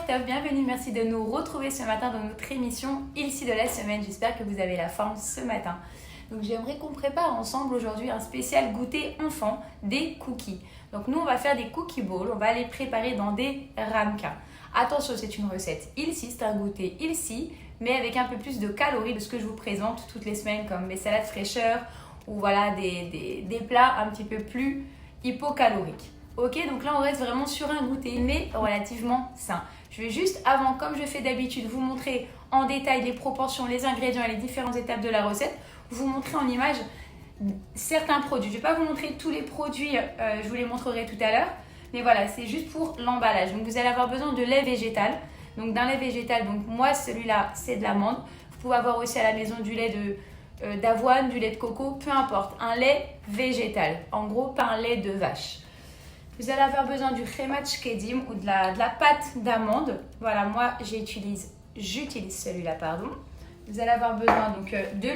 Christophe, bienvenue, merci de nous retrouver ce matin dans notre émission Ici de la semaine. J'espère que vous avez la forme ce matin. Donc j'aimerais qu'on prépare ensemble aujourd'hui un spécial goûter enfant, des cookies. Donc nous on va faire des cookie balls, on va les préparer dans des ramequins. Attention, c'est une recette Ilsi, c'est un goûter Ilsi, mais avec un peu plus de calories de ce que je vous présente toutes les semaines comme mes salades fraîcheur ou voilà des plats un petit peu plus hypocaloriques. Ok, donc là on reste vraiment sur un goûter, mais relativement sain. Je vais juste, avant, comme je fais d'habitude, vous montrer en détail les proportions, les ingrédients et les différentes étapes de la recette. Vous montrer en image certains produits. Je ne vais pas vous montrer tous les produits, je vous les montrerai tout à l'heure. Mais voilà, c'est juste pour l'emballage. Donc vous allez avoir besoin de lait végétal. Donc d'un lait végétal, donc moi celui-là c'est de l'amande. Vous pouvez avoir aussi à la maison du lait d'avoine, du lait de coco, peu importe. Un lait végétal, en gros pas un lait de vache. Vous allez avoir besoin du Khematch Kedim ou de la pâte d'amande. Voilà, moi j'utilise celui-là, pardon. Vous allez avoir besoin donc de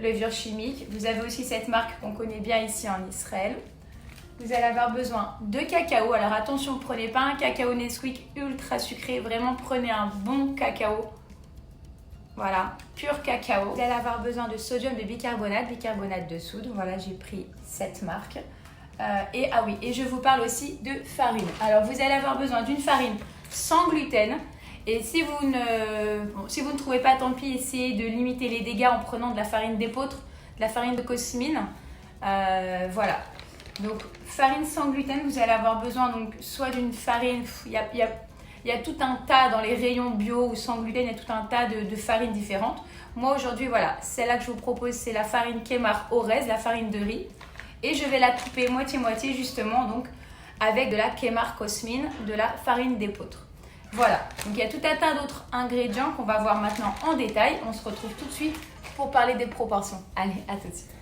levure chimique. Vous avez aussi cette marque qu'on connaît bien ici en Israël. Vous allez avoir besoin de cacao. Alors attention, prenez pas un cacao Nesquik ultra sucré. Vraiment, prenez un bon cacao. Voilà, pur cacao. Vous allez avoir besoin de sodium et bicarbonate de soude. Voilà, j'ai pris cette marque. Et je vous parle aussi de farine. Alors vous allez avoir besoin d'une farine sans gluten. Et si vous ne trouvez pas, tant pis, essayez de limiter les dégâts en prenant de la farine d'épeautre, de la farine de cosmine. Voilà. Donc farine sans gluten, vous allez avoir besoin donc soit d'une farine, il y a tout un tas dans les rayons bio ou sans gluten, il y a tout un tas de farines différentes. Moi aujourd'hui, voilà, celle-là que je vous propose, c'est la farine Kemar Orez, la farine de riz. Et je vais la couper moitié-moitié justement donc avec de la Kemar Cosmine, de la farine d'épeautre. Voilà, donc il y a tout un tas d'autres ingrédients qu'on va voir maintenant en détail. On se retrouve tout de suite pour parler des proportions. Allez, à tout de suite.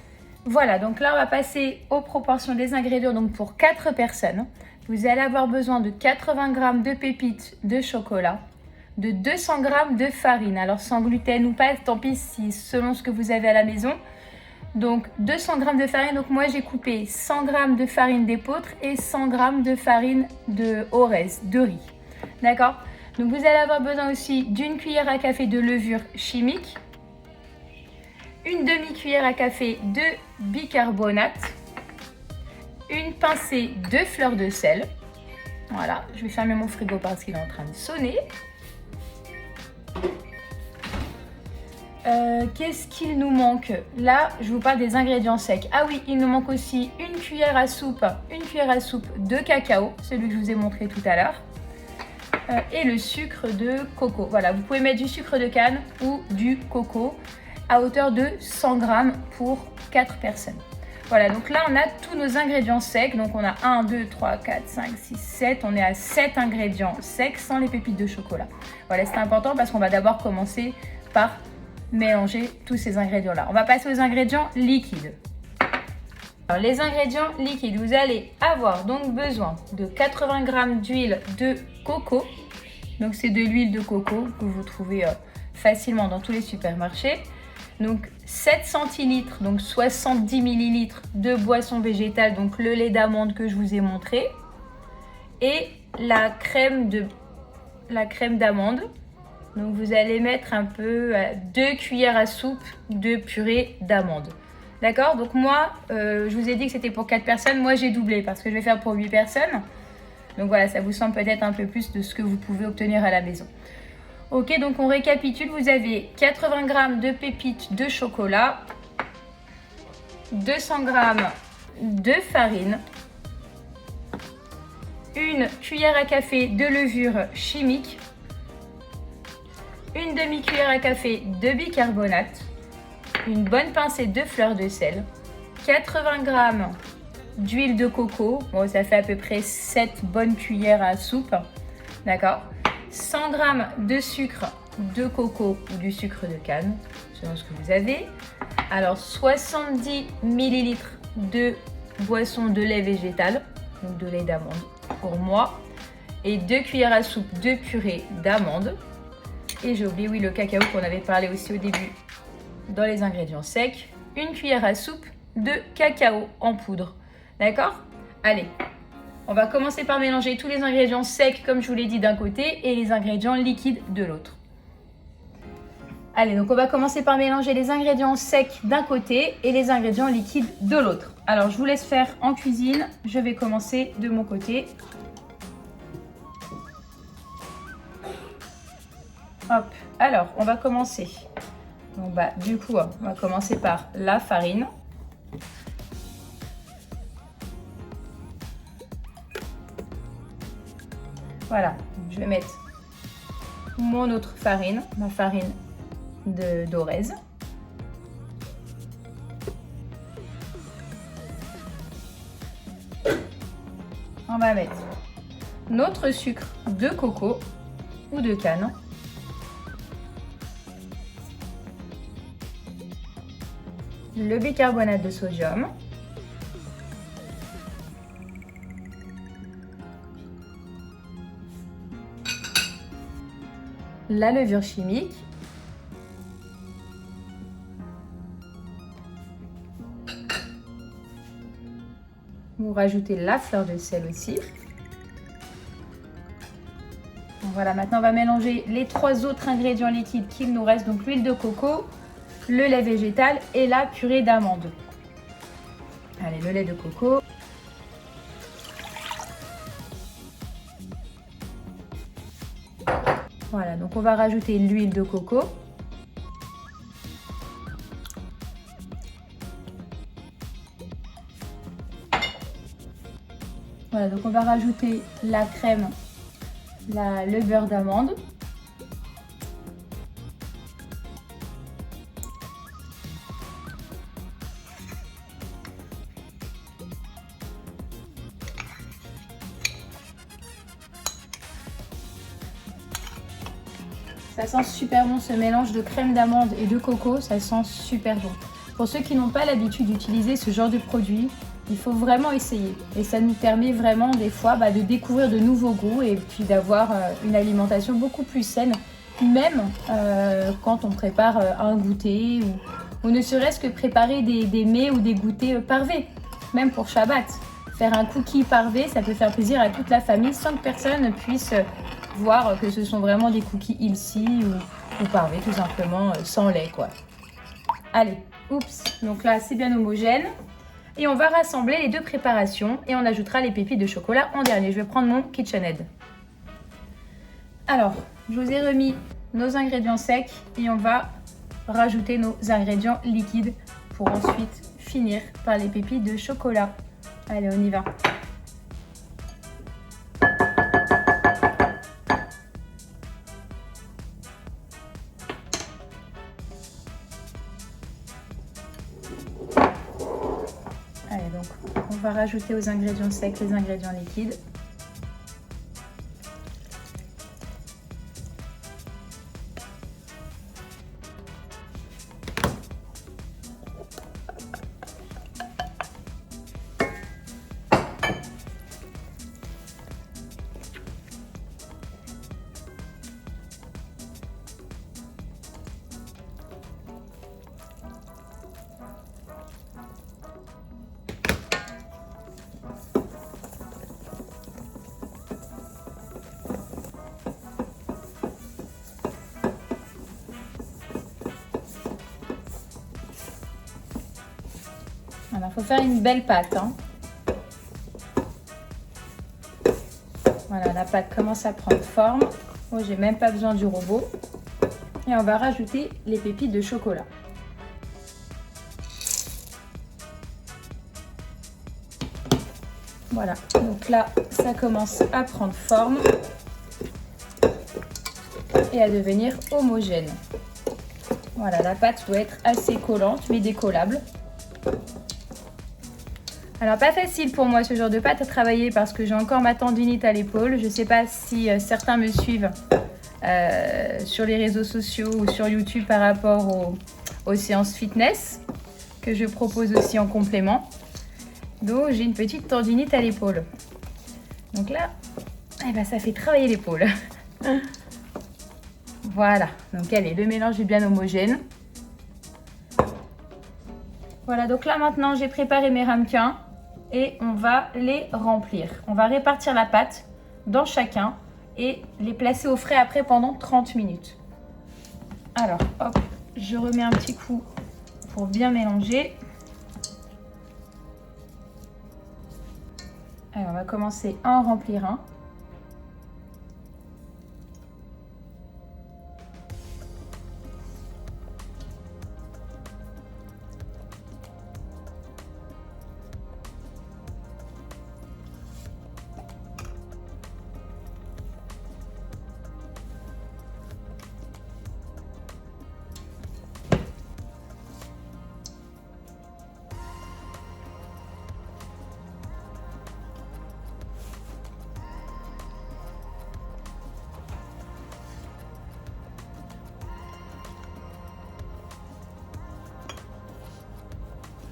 Voilà, donc là on va passer aux proportions des ingrédients. Donc pour 4 personnes, vous allez avoir besoin de 80 g de pépites de chocolat, de 200 g de farine. Alors sans gluten ou pas, tant pis si selon ce que vous avez à la maison. Donc 200 g de farine, donc moi j'ai coupé 100 g de farine d'épeautre et 100 g de farine de orez, de riz. D'accord? Donc vous allez avoir besoin aussi d'une cuillère à café de levure chimique, une demi-cuillère à café de bicarbonate, une pincée de fleur de sel. Voilà, je vais fermer mon frigo parce qu'il est en train de sonner. Qu'est-ce qu'il nous manque? Là, je vous parle des ingrédients secs. Ah oui, il nous manque aussi une cuillère à soupe de cacao, celui que je vous ai montré tout à l'heure, et le sucre de coco. Voilà, vous pouvez mettre du sucre de canne ou du coco à hauteur de 100 g pour 4 personnes. Voilà, donc là, on a tous nos ingrédients secs. Donc, on a 1, 2, 3, 4, 5, 6, 7. On est à 7 ingrédients secs sans les pépites de chocolat. Voilà, c'est important parce qu'on va d'abord commencer par mélanger tous ces ingrédients-là. On va passer aux ingrédients liquides. Alors, les ingrédients liquides, vous allez avoir donc besoin de 80 g d'huile de coco. Donc, c'est de l'huile de coco que vous trouvez facilement dans tous les supermarchés. Donc, 7 centilitres, donc 70 ml de boisson végétale, donc le lait d'amande que je vous ai montré. Et la crème d'amande. Donc vous allez mettre un peu 2 cuillères à soupe de purée d'amande. D'accord? Donc moi, je vous ai dit que c'était pour 4 personnes. Moi, j'ai doublé parce que je vais faire pour 8 personnes. Donc voilà, ça vous semble peut-être un peu plus de ce que vous pouvez obtenir à la maison. Ok, donc on récapitule. Vous avez 80 g de pépites de chocolat, 200 g de farine, une cuillère à café de levure chimique, une demi-cuillère à café de bicarbonate, une bonne pincée de fleur de sel, 80 g d'huile de coco, bon, ça fait à peu près 7 bonnes cuillères à soupe, d'accord, 100 g de sucre de coco ou du sucre de canne, selon ce que vous avez, alors 70 ml de boisson de lait végétal, donc de lait d'amande pour moi, et 2 cuillères à soupe de purée d'amande. Et j'ai oublié, oui, le cacao qu'on avait parlé aussi au début dans les ingrédients secs. Une cuillère à soupe de cacao en poudre. D'accord? Allez, On va commencer par mélanger tous les ingrédients secs, comme je vous l'ai dit, d'un côté et les ingrédients liquides de l'autre. Allez, donc on va commencer par mélanger les ingrédients secs d'un côté et les ingrédients liquides de l'autre. Alors, je vous laisse faire en cuisine. Je vais commencer de mon côté. Hop, alors, on va commencer. Donc, du coup, on va commencer par la farine. Voilà, je vais mettre mon autre farine, ma farine d'orez. On va mettre notre sucre de coco ou de canne. Le bicarbonate de sodium. La levure chimique. Vous rajoutez la fleur de sel aussi. Voilà, maintenant on va mélanger les 3 autres ingrédients liquides qu'il nous reste, donc l'huile de coco, le lait végétal et la purée d'amandes. Allez, le lait de coco. Voilà, donc on va rajouter l'huile de coco. Voilà, donc on va rajouter la crème, le beurre d'amande. Ça sent super bon ce mélange de crème d'amande et de coco, ça sent super bon. Pour ceux qui n'ont pas l'habitude d'utiliser ce genre de produit, il faut vraiment essayer. Et ça nous permet vraiment des fois de découvrir de nouveaux goûts et puis d'avoir une alimentation beaucoup plus saine, même quand on prépare un goûter ou ne serait-ce que préparer des mets ou des goûters parvés, même pour Shabbat. Faire un cookie parvé, ça peut faire plaisir à toute la famille sans que personne puisse voir que ce sont vraiment des cookies healthy ou parvés tout simplement sans lait quoi. Allez, oups, donc là c'est bien homogène. Et on va rassembler les 2 préparations et on ajoutera les pépites de chocolat en dernier. Je vais prendre mon KitchenAid. Alors, je vous ai remis nos ingrédients secs et on va rajouter nos ingrédients liquides pour ensuite finir par les pépites de chocolat. Allez, on y va. Allez, donc on va rajouter aux ingrédients secs les ingrédients liquides. Voilà, il faut faire une belle pâte. Voilà, la pâte commence à prendre forme. Oh, j'ai même pas besoin du robot. Et on va rajouter les pépites de chocolat. Voilà, donc là, ça commence à prendre forme et à devenir homogène. Voilà, la pâte doit être assez collante mais décollable. Alors pas facile pour moi ce genre de pâte à travailler parce que j'ai encore ma tendinite à l'épaule. Je ne sais pas si certains me suivent sur les réseaux sociaux ou sur YouTube par rapport aux séances fitness que je propose aussi en complément. Donc j'ai une petite tendinite à l'épaule. Donc là, ça fait travailler l'épaule. Voilà, donc allez, le mélange est bien homogène. Voilà, donc là maintenant j'ai préparé mes ramequins. et on va les remplir. On va répartir la pâte dans chacun et les placer au frais après pendant 30 minutes. Alors, hop, je remets un petit coup pour bien mélanger. Alors, on va commencer à en remplir un.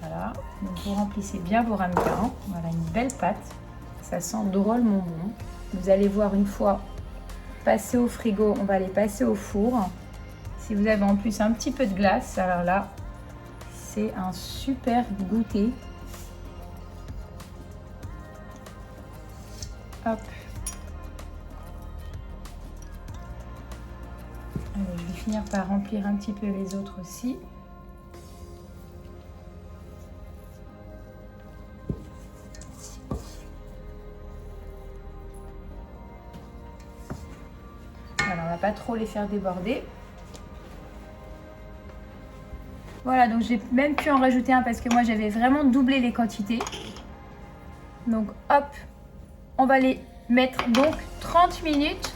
Voilà, donc vous remplissez bien vos ramequins. Voilà, une belle pâte. Ça sent drôlement bon. Vous allez voir une fois passé au frigo, on va les passer au four. Si vous avez en plus un petit peu de glace, alors là, c'est un super goûter. Hop. Allez, je vais finir par remplir un petit peu les autres aussi. Voilà, on va pas trop les faire déborder. Voilà, donc j'ai même pu en rajouter un parce que moi j'avais vraiment doublé les quantités. Donc hop, on va les mettre donc 30 minutes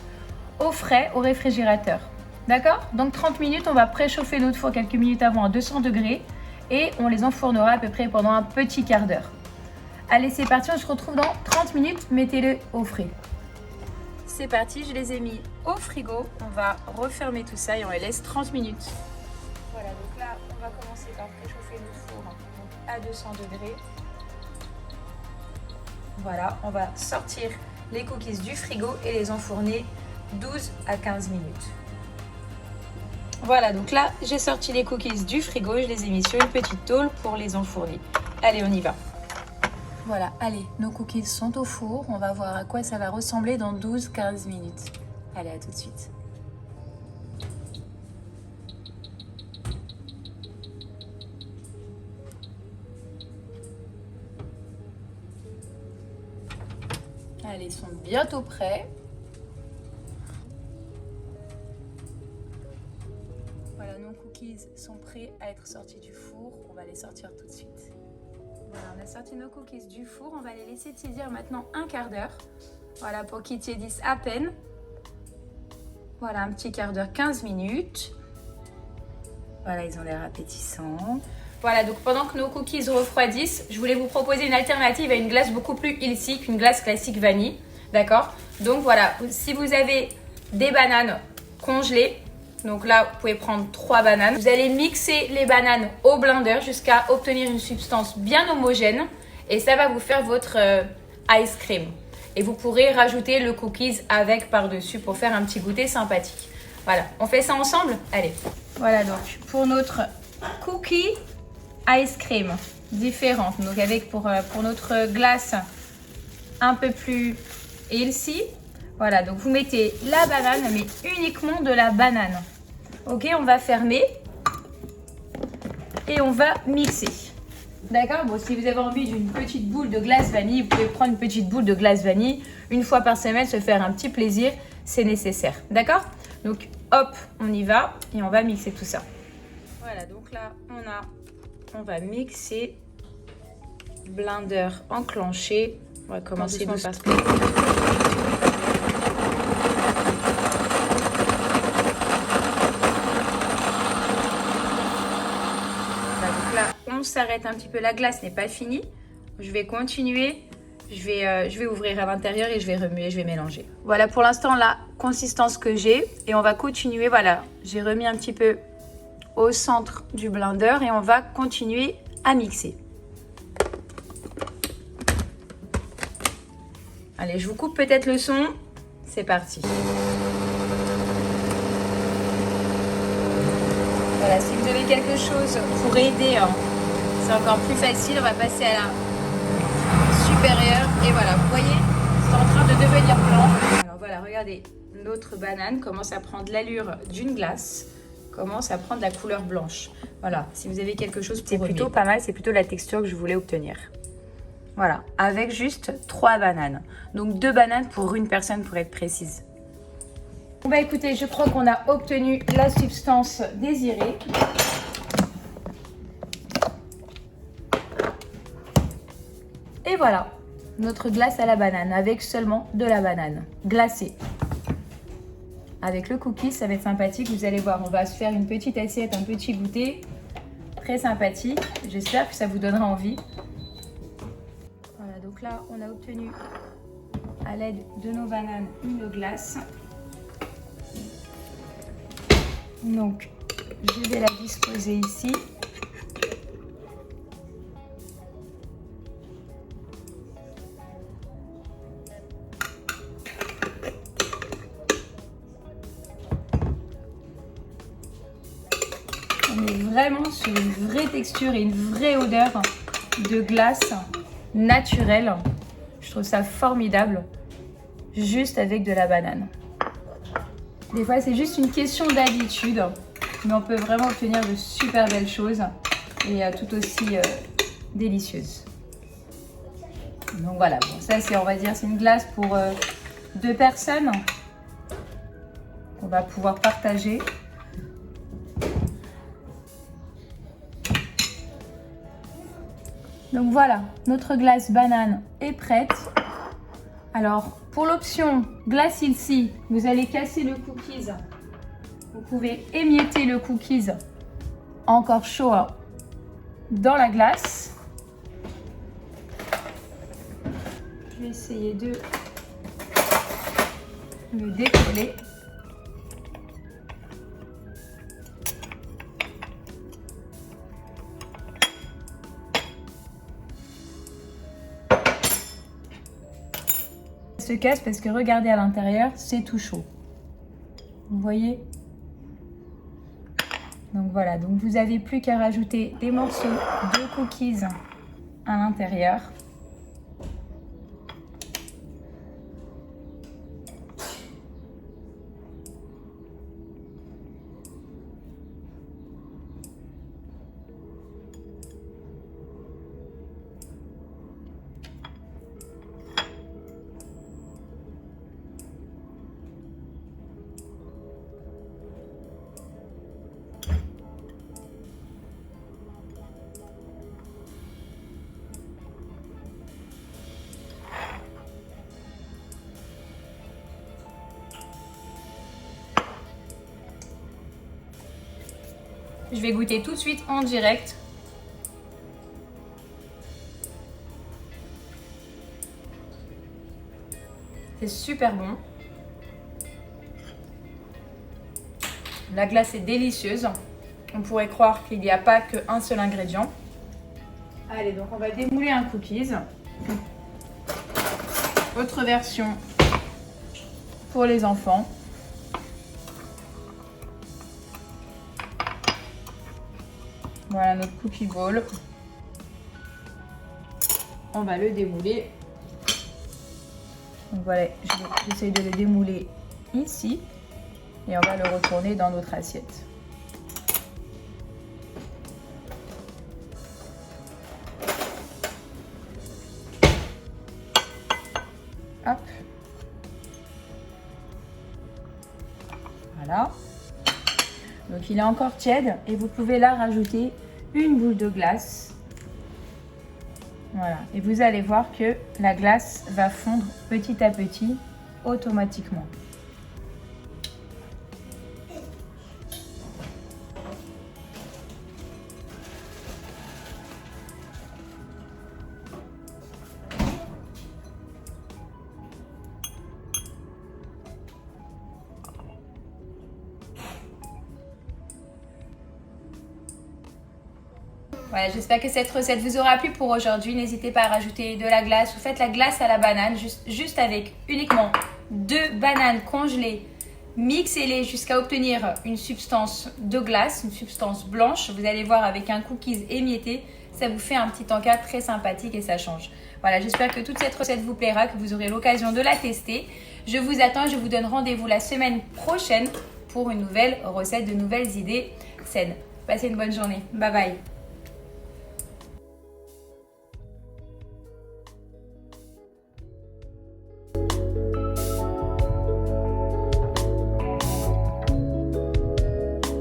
au frais au réfrigérateur. D'accord? Donc 30 minutes, on va préchauffer notre four quelques minutes avant à 200 degrés et on les enfournera à peu près pendant un petit quart d'heure. Allez, c'est parti, on se retrouve dans 30 minutes, mettez-le au frais. C'est parti, je les ai mis au frigo. On va refermer tout ça et on les laisse 30 minutes. Voilà, donc là, on va commencer par préchauffer le four à 200 degrés. Voilà, on va sortir les cookies du frigo et les enfourner 12 à 15 minutes. Voilà, donc là, j'ai sorti les cookies du frigo. Je les ai mis sur une petite tôle pour les enfourner. Allez, on y va. Voilà, allez, nos cookies sont au four. On va voir à quoi ça va ressembler dans 12-15 minutes. Allez, à tout de suite. Allez, ils sont bientôt prêts. Voilà, nos cookies sont prêts à être sortis du four. On va les sortir tout de suite. Voilà, on a sorti nos cookies du four. On va les laisser tiédir maintenant un quart d'heure. Voilà, pour qu'ils tiédissent à peine. Voilà, un petit quart d'heure, 15 minutes. Voilà, ils ont l'air appétissants. Voilà, donc pendant que nos cookies refroidissent, je voulais vous proposer une alternative à une glace beaucoup plus healthy qu'une glace classique vanille. D'accord? Donc voilà, si vous avez des bananes congelées, donc là, vous pouvez prendre 3 bananes. Vous allez mixer les bananes au blender jusqu'à obtenir une substance bien homogène. Et ça va vous faire votre ice cream. Et vous pourrez rajouter le cookies avec par-dessus pour faire un petit goûter sympathique. Voilà, on fait ça ensemble? Allez. Voilà donc pour notre cookie ice cream différente. Donc avec pour notre glace un peu plus healthy. Voilà, donc vous mettez la banane, mais uniquement de la banane. Ok, on va fermer et on va mixer. D'accord? Bon, si vous avez envie d'une petite boule de glace vanille, vous pouvez prendre une petite boule de glace vanille. Une fois par semaine, se faire un petit plaisir, c'est nécessaire. D'accord? Donc, hop, on y va et on va mixer tout ça. Voilà, donc là, on va mixer. Blender enclenché. On va commencer par ce on s'arrête un petit peu, la glace n'est pas finie. Je vais continuer, je vais ouvrir à l'intérieur et je vais remuer, je vais mélanger. Voilà pour l'instant la consistance que j'ai et on va continuer. Voilà, j'ai remis un petit peu au centre du blender et on va continuer à mixer. Allez, je vous coupe peut-être le son. C'est parti. Voilà, si vous avez quelque chose pour aider, hein, c'est encore plus facile. On va passer à la supérieur. Et voilà, vous voyez, c'est en train de devenir blanc. Alors voilà, regardez, notre banane commence à prendre l'allure d'une glace, commence à prendre la couleur blanche. Voilà, si vous avez quelque chose pour C'est plutôt pas mal, c'est plutôt la texture que je voulais obtenir. Voilà, avec juste 3 bananes. Donc 2 bananes pour une personne pour être précise. Bon bah écoutez, je crois qu'on a obtenu la substance désirée. Et voilà, notre glace à la banane avec seulement de la banane glacée. Avec le cookie, ça va être sympathique. Vous allez voir, on va se faire une petite assiette, un petit goûter. Très sympathique. J'espère que ça vous donnera envie. Voilà, donc là, on a obtenu à l'aide de nos bananes une glace. Donc, je vais la disposer ici. On est vraiment sur une vraie texture et une vraie odeur de glace naturelle. Je trouve ça formidable, juste avec de la banane. Des fois, c'est juste une question d'habitude, mais on peut vraiment obtenir de super belles choses et tout aussi délicieuses. Donc voilà, bon, ça c'est, on va dire, c'est une glace pour 2 personnes qu'on va pouvoir partager. Donc voilà, notre glace banane est prête. Alors, pour l'option glace ici, vous allez casser le cookies. Vous pouvez émietter le cookies encore chaud dans la glace. Je vais essayer de le décoller. Se casse parce que regardez à l'intérieur, c'est tout chaud. Vous voyez? Donc voilà, donc vous n'avez plus qu'à rajouter des morceaux de cookies à l'intérieur. Je vais goûter tout de suite en direct. C'est super bon. La glace est délicieuse. On pourrait croire qu'il n'y a pas qu'un seul ingrédient. Allez, donc on va démouler un cookies. Autre version pour les enfants. Voilà notre cookie ball. On va le démouler. Donc voilà, j'essaie de le démouler ici. Et on va le retourner dans notre assiette. Hop. Voilà. Donc il est encore tiède et vous pouvez là rajouter une boule de glace. Voilà. Et vous allez voir que la glace va fondre petit à petit automatiquement. Voilà, j'espère que cette recette vous aura plu pour aujourd'hui. N'hésitez pas à rajouter de la glace. Vous faites la glace à la banane, juste avec uniquement 2 bananes congelées. Mixez-les jusqu'à obtenir une substance de glace, une substance blanche. Vous allez voir avec un cookies émietté, ça vous fait un petit encas très sympathique et ça change. Voilà, j'espère que toute cette recette vous plaira, que vous aurez l'occasion de la tester. Je vous attends, je vous donne rendez-vous la semaine prochaine pour une nouvelle recette, de nouvelles idées saines. Passez une bonne journée. Bye bye.